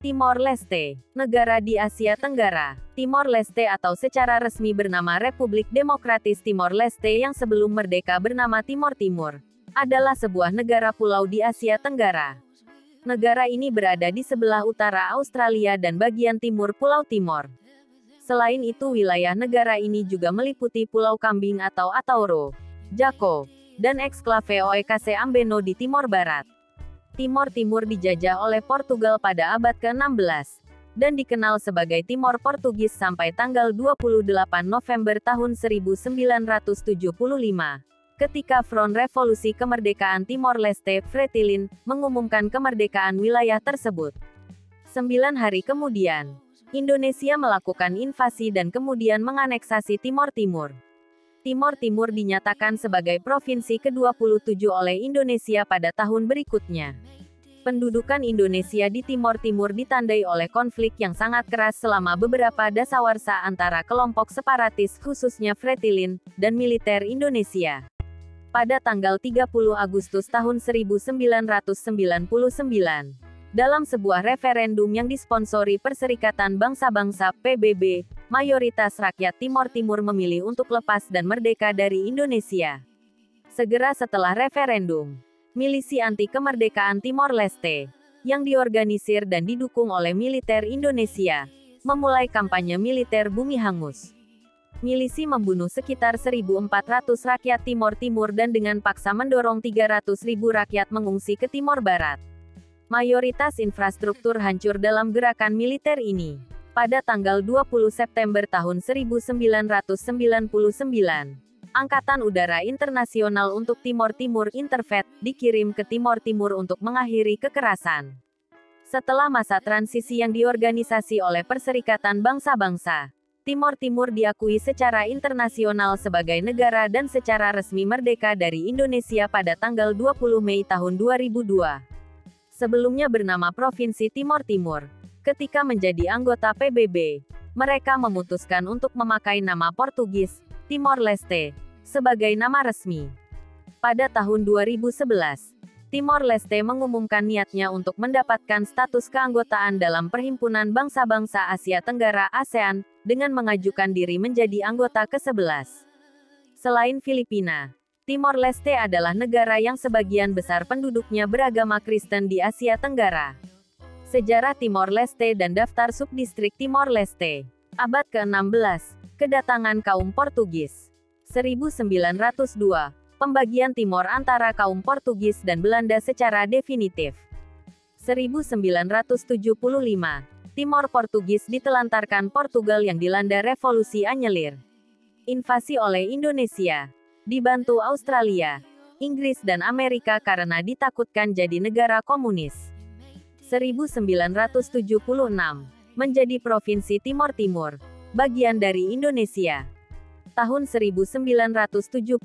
Timor Leste, negara di Asia Tenggara. Timor Leste atau secara resmi bernama Republik Demokratis Timor Leste yang sebelum merdeka bernama Timor Timur, adalah sebuah negara pulau di Asia Tenggara. Negara ini berada di sebelah utara Australia dan bagian timur Pulau Timor. Selain itu wilayah negara ini juga meliputi Pulau Kambing atau Atauro, Jako, dan eksklave Oekase Ambeno di Timor Barat. Timor Timur dijajah oleh Portugal pada abad ke-16, dan dikenal sebagai Timor Portugis sampai tanggal 28 November tahun 1975, ketika Front Revolusi Kemerdekaan Timor Leste, Fretilin, mengumumkan kemerdekaan wilayah tersebut. 9 hari kemudian, Indonesia melakukan invasi dan kemudian menganeksasi Timor Timur. Timor Timur dinyatakan sebagai provinsi ke-27 oleh Indonesia pada tahun berikutnya. Pendudukan Indonesia di Timor Timur ditandai oleh konflik yang sangat keras selama beberapa dasawarsa antara kelompok separatis khususnya Fretilin, dan militer Indonesia. Pada tanggal 30 Agustus tahun 1999, dalam sebuah referendum yang disponsori Perserikatan Bangsa-Bangsa (PBB), mayoritas rakyat Timor Timur memilih untuk lepas dan merdeka dari Indonesia. Segera setelah referendum, milisi anti-kemerdekaan Timor Leste, yang diorganisir dan didukung oleh militer Indonesia, memulai kampanye militer bumi hangus. Milisi membunuh sekitar 1.400 rakyat Timor Timur dan dengan paksa mendorong 300.000 rakyat mengungsi ke Timor Barat. Mayoritas infrastruktur hancur dalam gerakan militer ini. Pada tanggal 20 September tahun 1999, Angkatan Udara Internasional untuk Timor Timur (Intervet) dikirim ke Timor Timur untuk mengakhiri kekerasan. Setelah masa transisi yang diorganisasi oleh Perserikatan Bangsa-Bangsa, Timor Timur diakui secara internasional sebagai negara dan secara resmi merdeka dari Indonesia pada tanggal 20 Mei tahun 2002. Sebelumnya bernama Provinsi Timor Timur. Ketika menjadi anggota PBB, mereka memutuskan untuk memakai nama Portugis, Timor Leste, sebagai nama resmi. Pada tahun 2011, Timor Leste mengumumkan niatnya untuk mendapatkan status keanggotaan dalam Perhimpunan Bangsa-Bangsa Asia Tenggara (ASEAN), dengan mengajukan diri menjadi anggota ke-11. Selain Filipina, Timor Leste adalah negara yang sebagian besar penduduknya beragama Kristen di Asia Tenggara. Sejarah Timor Leste dan daftar subdistrik Timor Leste. Abad ke-16, kedatangan kaum Portugis. 1902, pembagian Timor antara kaum Portugis dan Belanda secara definitif. 1975, Timor Portugis ditelantarkan Portugal yang dilanda revolusi anyelir. Invasi oleh Indonesia, dibantu Australia, Inggris dan Amerika karena ditakutkan jadi negara komunis. 1976, menjadi Provinsi Timor Timur, bagian dari Indonesia. Tahun 1976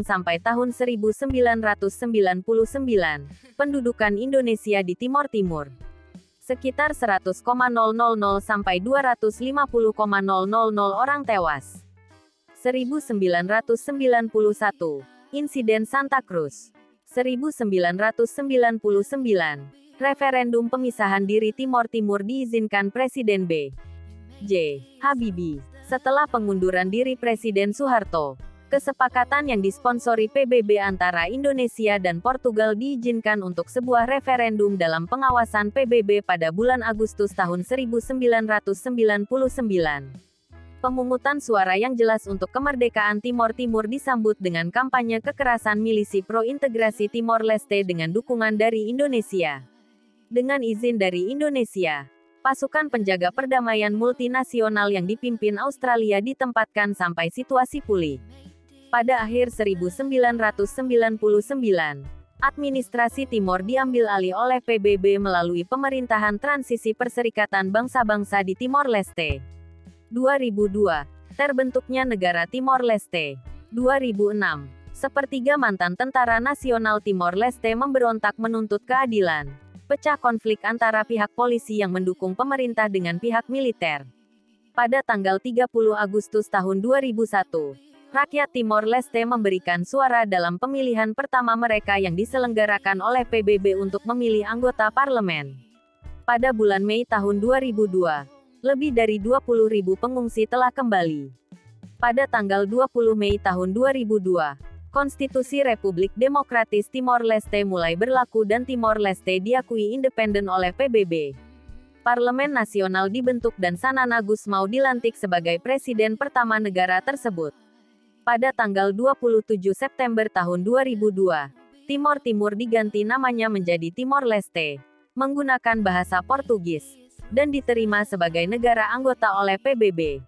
sampai tahun 1999, pendudukan Indonesia di Timor Timur sekitar 100,000 sampai 250,000 orang tewas. 1991, insiden Santa Cruz. 1999, referendum pemisahan diri Timor Timur diizinkan Presiden B. J. Habibie. Setelah pengunduran diri Presiden Soeharto, kesepakatan yang disponsori PBB antara Indonesia dan Portugal diizinkan untuk sebuah referendum dalam pengawasan PBB pada bulan Agustus tahun 1999. Pemungutan suara yang jelas untuk kemerdekaan Timor Timur disambut dengan kampanye kekerasan milisi pro-integrasi Timor Leste dengan dukungan dari Indonesia. Dengan izin dari Indonesia, pasukan penjaga perdamaian multinasional yang dipimpin Australia ditempatkan sampai situasi pulih. Pada akhir 1999, administrasi Timor diambil alih oleh PBB melalui pemerintahan transisi Perserikatan Bangsa-Bangsa di Timor Leste. 2002, terbentuknya negara Timor Leste. 2006, sepertiga mantan tentara nasional Timor Leste memberontak menuntut keadilan. Pecah konflik antara pihak polisi yang mendukung pemerintah dengan pihak militer. Pada tanggal 30 Agustus tahun 2001, rakyat Timor Leste memberikan suara dalam pemilihan pertama mereka yang diselenggarakan oleh PBB untuk memilih anggota parlemen. Pada bulan Mei tahun 2002, lebih dari 20.000 pengungsi telah kembali. Pada tanggal 20 Mei tahun 2002, Konstitusi Republik Demokratis Timor Leste mulai berlaku dan Timor Leste diakui independen oleh PBB. Parlemen Nasional dibentuk dan Sanana Gusmao dilantik sebagai presiden pertama negara tersebut. Pada tanggal 27 September tahun 2002, Timor Timur diganti namanya menjadi Timor Leste, menggunakan bahasa Portugis, dan diterima sebagai negara anggota oleh PBB.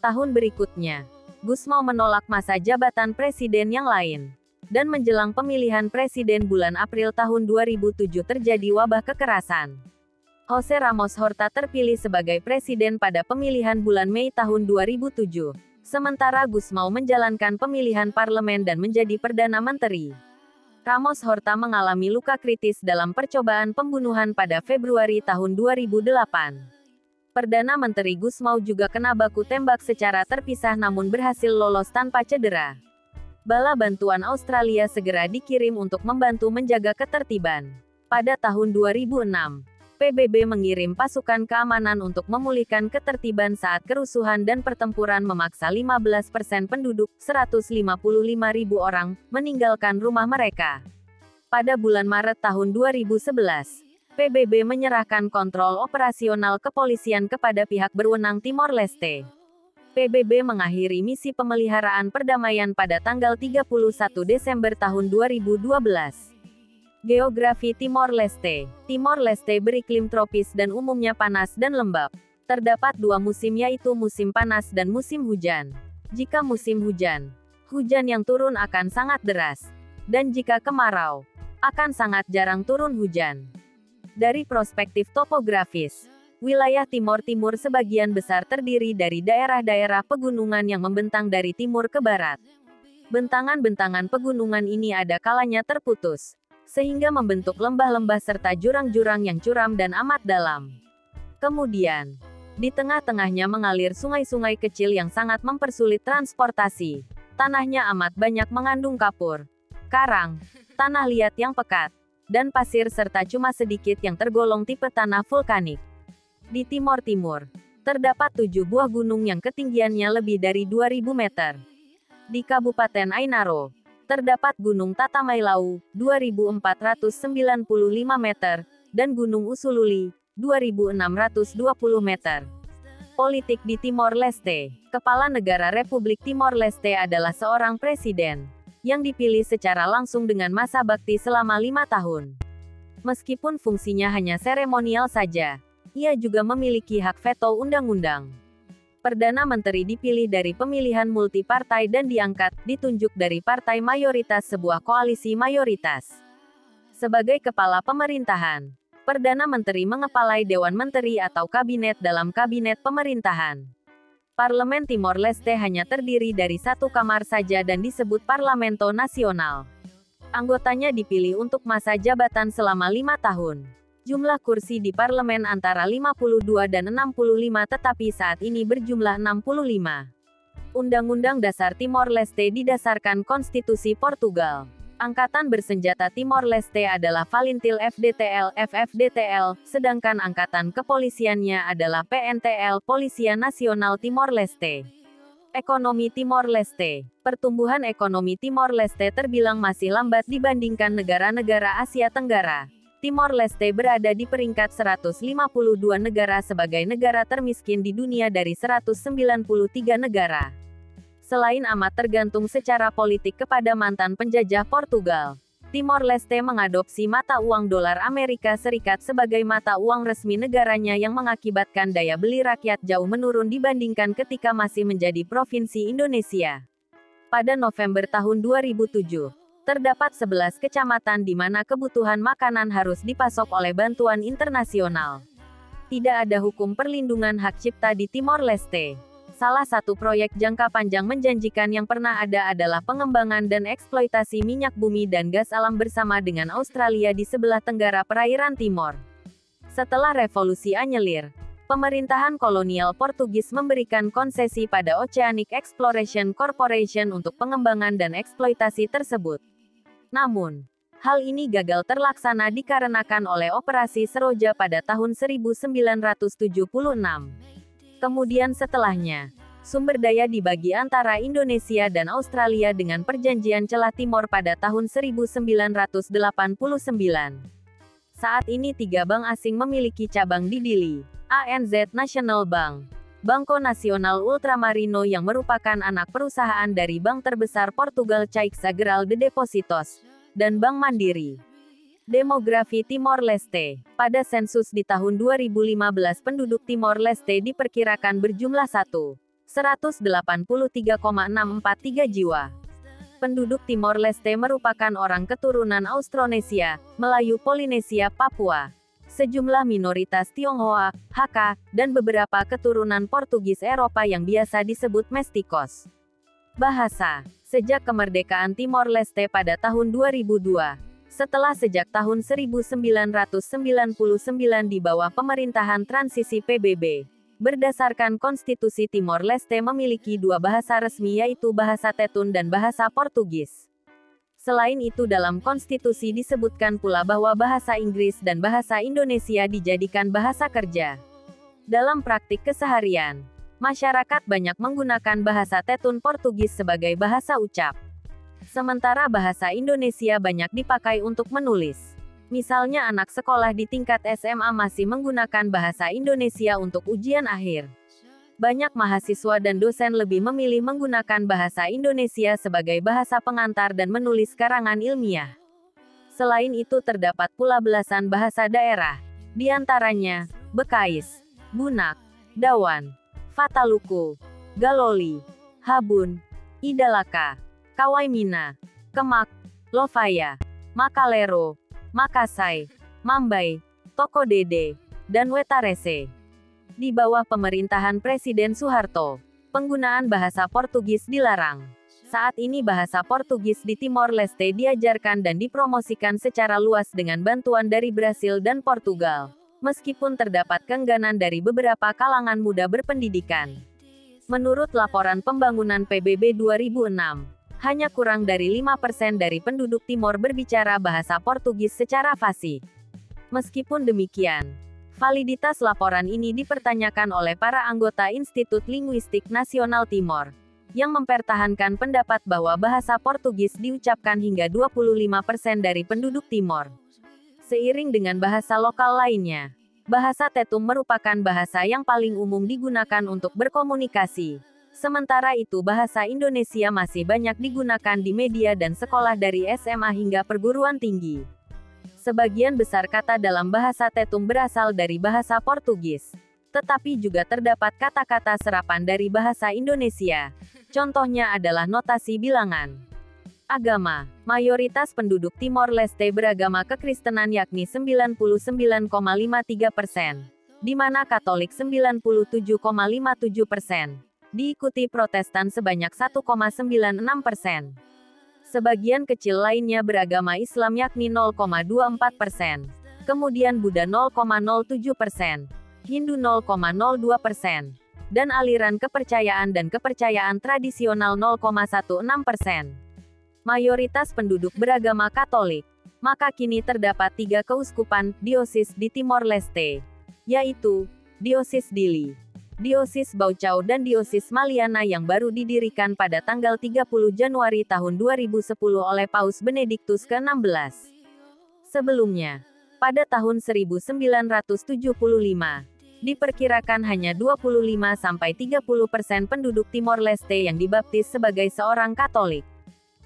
Tahun berikutnya, Gusmao menolak masa jabatan presiden yang lain. Dan menjelang pemilihan presiden bulan April tahun 2007 terjadi wabah kekerasan. Jose Ramos Horta terpilih sebagai presiden pada pemilihan bulan Mei tahun 2007. Sementara Gusmao menjalankan pemilihan parlemen dan menjadi Perdana Menteri. Ramos Horta mengalami luka kritis dalam percobaan pembunuhan pada Februari tahun 2008. Perdana Menteri Gusmao juga kena baku tembak secara terpisah namun berhasil lolos tanpa cedera. Bala bantuan Australia segera dikirim untuk membantu menjaga ketertiban. Pada tahun 2006, PBB mengirim pasukan keamanan untuk memulihkan ketertiban saat kerusuhan dan pertempuran memaksa 15% penduduk, 155.000 orang, meninggalkan rumah mereka. Pada bulan Maret tahun 2011, PBB menyerahkan kontrol operasional kepolisian kepada pihak berwenang Timor Leste. PBB mengakhiri misi pemeliharaan perdamaian pada tanggal 31 Desember tahun 2012. Geografi Timor Leste. Timor Leste beriklim tropis dan umumnya panas dan lembab. Terdapat dua musim yaitu musim panas dan musim hujan. Jika musim hujan, hujan yang turun akan sangat deras. Dan jika kemarau, akan sangat jarang turun hujan. Dari perspektif topografis, wilayah Timor Timur sebagian besar terdiri dari daerah-daerah pegunungan yang membentang dari timur ke barat. Bentangan-bentangan pegunungan ini ada kalanya terputus, sehingga membentuk lembah-lembah serta jurang-jurang yang curam dan amat dalam. Kemudian, di tengah-tengahnya mengalir sungai-sungai kecil yang sangat mempersulit transportasi. Tanahnya amat banyak mengandung kapur, karang, tanah liat yang pekat, dan pasir serta cuma sedikit yang tergolong tipe tanah vulkanik. Di Timor Timur, terdapat 7 buah gunung yang ketinggiannya lebih dari 2.000 meter. Di Kabupaten Ainaro, terdapat Gunung Tatamailau, 2.495 meter, dan Gunung Usululi, 2.620 meter. Politik di Timor Leste. Kepala Negara Republik Timor Leste adalah seorang presiden, yang dipilih secara langsung dengan masa bakti selama 5 tahun. Meskipun fungsinya hanya seremonial saja, ia juga memiliki hak veto undang-undang. Perdana Menteri dipilih dari pemilihan multipartai dan ditunjuk dari partai mayoritas sebuah koalisi mayoritas. Sebagai kepala pemerintahan, Perdana Menteri mengepalai Dewan Menteri atau Kabinet dalam Kabinet Pemerintahan. Parlemen Timor Leste hanya terdiri dari satu kamar saja dan disebut Parlamento Nasional. Anggotanya dipilih untuk masa jabatan selama 5 tahun. Jumlah kursi di parlemen antara 52 dan 65 tetapi saat ini berjumlah 65. Undang-Undang Dasar Timor Leste didasarkan Konstitusi Portugal. Angkatan Bersenjata Timor Leste adalah Valintil FDTL, FFDTL, sedangkan angkatan kepolisiannya adalah PNTL, Polisia Nasional Timor Leste. Ekonomi Timor Leste. Pertumbuhan ekonomi Timor Leste terbilang masih lambat dibandingkan negara-negara Asia Tenggara. Timor Leste berada di peringkat 152 negara sebagai negara termiskin di dunia dari 193 negara. Selain amat tergantung secara politik kepada mantan penjajah Portugal, Timor Leste mengadopsi mata uang dolar Amerika Serikat sebagai mata uang resmi negaranya yang mengakibatkan daya beli rakyat jauh menurun dibandingkan ketika masih menjadi provinsi Indonesia. Pada November tahun 2007, terdapat 11 kecamatan di mana kebutuhan makanan harus dipasok oleh bantuan internasional. Tidak ada hukum perlindungan hak cipta di Timor Leste. Salah satu proyek jangka panjang menjanjikan yang pernah ada adalah pengembangan dan eksploitasi minyak bumi dan gas alam bersama dengan Australia di sebelah tenggara perairan Timor. Setelah Revolusi Anyelir, pemerintahan kolonial Portugis memberikan konsesi pada Oceanic Exploration Corporation untuk pengembangan dan eksploitasi tersebut. Namun, Hal ini gagal terlaksana dikarenakan oleh Operasi Seroja pada tahun 1976. Kemudian setelahnya, sumber daya dibagi antara Indonesia dan Australia dengan Perjanjian Celah Timor pada tahun 1989. Saat ini 3 bank asing memiliki cabang di Dili. ANZ National Bank, Banco Nacional Ultramarino yang merupakan anak perusahaan dari bank terbesar Portugal Caixa Geral de Depósitos, dan Bank Mandiri. Demografi Timor Leste. Pada sensus di tahun 2015 penduduk Timor Leste diperkirakan berjumlah 183,643 jiwa. Penduduk Timor Leste merupakan orang keturunan Austronesia, Melayu Polinesia Papua, sejumlah minoritas Tionghoa, Hakka, dan beberapa keturunan Portugis Eropa yang biasa disebut Mestikos. Bahasa. Sejak kemerdekaan Timor Leste pada tahun 2002, setelah sejak tahun 1999 di bawah pemerintahan transisi PBB, berdasarkan konstitusi Timor Leste memiliki 2 bahasa resmi yaitu bahasa Tetun dan bahasa Portugis. Selain itu dalam konstitusi disebutkan pula bahwa bahasa Inggris dan bahasa Indonesia dijadikan bahasa kerja. Dalam praktik keseharian, masyarakat banyak menggunakan bahasa Tetun Portugis sebagai bahasa ucap. Sementara bahasa Indonesia banyak dipakai untuk menulis. Misalnya anak sekolah di tingkat SMA masih menggunakan bahasa Indonesia untuk ujian akhir. Banyak mahasiswa dan dosen lebih memilih menggunakan bahasa Indonesia sebagai bahasa pengantar dan menulis karangan ilmiah. Selain itu terdapat pula belasan bahasa daerah, di antaranya Bekais, Bunak, Dawan, Fataluku, Galoli, Habun, Idalaka, Kawaimina, Kemak, Lofaya, Makalero, Makasai, Mambai, Tokodede, dan Wetarese. Di bawah pemerintahan Presiden Soeharto, penggunaan bahasa Portugis dilarang. Saat ini bahasa Portugis di Timor Leste diajarkan dan dipromosikan secara luas dengan bantuan dari Brasil dan Portugal, meskipun terdapat keengganan dari beberapa kalangan muda berpendidikan. Menurut laporan pembangunan PBB 2006, hanya kurang dari 5% dari penduduk Timor berbicara bahasa Portugis secara fasih. Meskipun demikian, validitas laporan ini dipertanyakan oleh para anggota Institut Linguistik Nasional Timor, yang mempertahankan pendapat bahwa bahasa Portugis diucapkan hingga 25% dari penduduk Timor. Seiring dengan bahasa lokal lainnya, bahasa Tetum merupakan bahasa yang paling umum digunakan untuk berkomunikasi. Sementara itu bahasa Indonesia masih banyak digunakan di media dan sekolah dari SMA hingga perguruan tinggi. Sebagian besar kata dalam bahasa Tetum berasal dari bahasa Portugis, tetapi juga terdapat kata-kata serapan dari bahasa Indonesia. Contohnya adalah notasi bilangan. Agama. Mayoritas penduduk Timor Leste beragama kekristenan yakni 99,53%, di mana Katolik 97,57%. Diikuti Protestan sebanyak 1,96%. Sebagian kecil lainnya beragama Islam yakni 0,24%. Kemudian Buddha 0,07%, Hindu 0,02%, dan aliran kepercayaan dan kepercayaan tradisional 0,16%. Mayoritas penduduk beragama Katolik. Maka kini terdapat 3 keuskupan, diosis di Timor Leste, yaitu Diosis Dili, Diosis Baucau dan Diosis Maliana yang baru didirikan pada tanggal 30 Januari tahun 2010 oleh Paus Benediktus ke-16. Sebelumnya, pada tahun 1975, diperkirakan hanya 25-30% penduduk Timor Leste yang dibaptis sebagai seorang Katolik.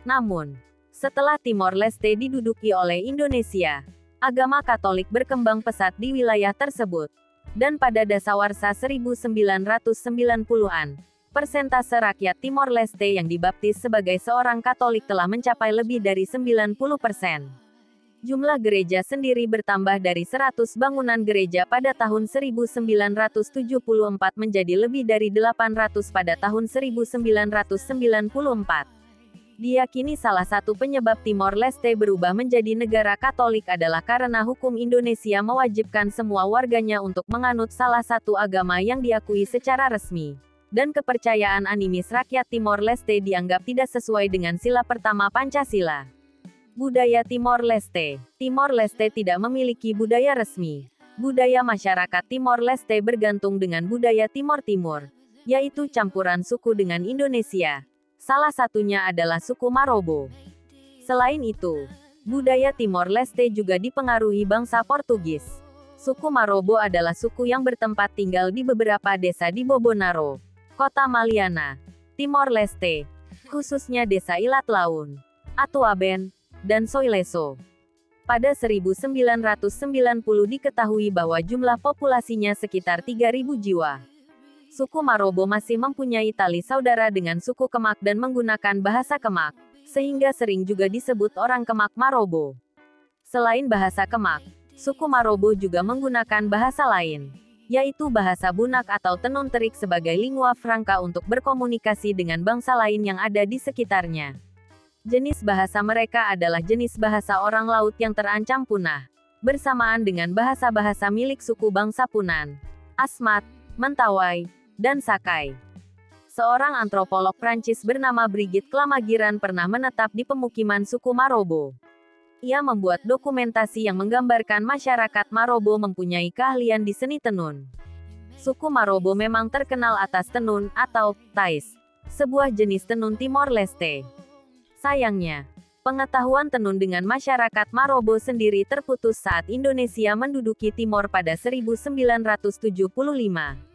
Namun, setelah Timor Leste diduduki oleh Indonesia, agama Katolik berkembang pesat di wilayah tersebut. Dan pada dasawarsa 1990-an, persentase rakyat Timor Leste yang dibaptis sebagai seorang Katolik telah mencapai lebih dari 90%. Jumlah gereja sendiri bertambah dari 100 bangunan gereja pada tahun 1974 menjadi lebih dari 800 pada tahun 1994. Diyakini salah satu penyebab Timor Leste berubah menjadi negara Katolik adalah karena hukum Indonesia mewajibkan semua warganya untuk menganut salah satu agama yang diakui secara resmi. Dan kepercayaan animis rakyat Timor Leste dianggap tidak sesuai dengan sila pertama Pancasila. Budaya Timor Leste. Timor Leste tidak memiliki budaya resmi. Budaya masyarakat Timor Leste bergantung dengan budaya Timor Timur, yaitu campuran suku dengan Indonesia. Salah satunya adalah suku Marobo. Selain itu, budaya Timor Leste juga dipengaruhi bangsa Portugis. Suku Marobo adalah suku yang bertempat tinggal di beberapa desa di Bobonaro, Kota Maliana, Timor Leste, khususnya desa Ilat Laun, Atuaben, dan Soileso. Pada 1990 diketahui bahwa jumlah populasinya sekitar 3.000 jiwa. Suku Marobo masih mempunyai tali saudara dengan suku Kemak dan menggunakan bahasa Kemak, sehingga sering juga disebut orang Kemak Marobo. Selain bahasa Kemak, suku Marobo juga menggunakan bahasa lain, yaitu bahasa Bunak atau Tenun Terik sebagai lingua franca untuk berkomunikasi dengan bangsa lain yang ada di sekitarnya. Jenis bahasa mereka adalah jenis bahasa orang laut yang terancam punah, bersamaan dengan bahasa-bahasa milik suku bangsa Punan, Asmat, Mentawai, dan Sakai. Seorang antropolog Prancis bernama Brigitte Clamagiran pernah menetap di pemukiman suku Marobo. Ia membuat dokumentasi yang menggambarkan masyarakat Marobo mempunyai keahlian di seni tenun. Suku Marobo memang terkenal atas tenun atau tais, sebuah jenis tenun Timor Leste. Sayangnya, pengetahuan tenun dengan masyarakat Marobo sendiri terputus saat Indonesia menduduki Timor pada 1975.